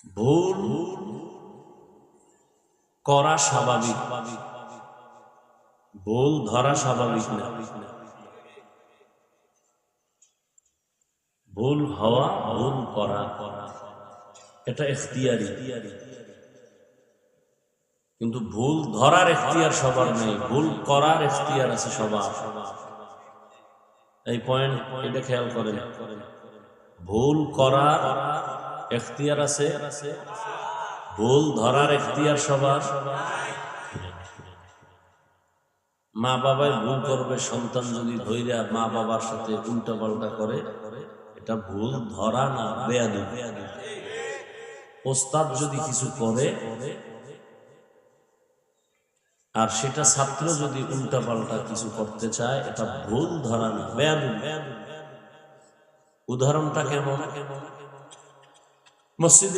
ভুল করা স্বাভাবিক, ভুল ধরা স্বাভাবিক না। ভুল হওয়া, ভুল করা এটা ইখতিয়ারি, কিন্তু ভুল ধরার ইখতিয়ার সবার নেই, ভুল করার ইখতিয়ার আছে সবার। এই পয়েন্ট এটা খেয়াল করেন, ভুল করার ইখতিয়ার আছে, ভুল ধরার ইখতিয়ার সবার। মা বাবাই ভুল করবে, সন্তান যদি ধৈর্য মা বাবার সাথে উল্টা পাল্টা করে, এটা ভুল ধরা না, বেয়াদবি। ওস্তাদ যদি কিছু করে আর সেটা ছাত্র যদি উল্টা পাল্টা কিছু করতে চায়, এটা ভুল ধরা না, বেয়াদবি। উদাহরণটা কেমন? মসজিদে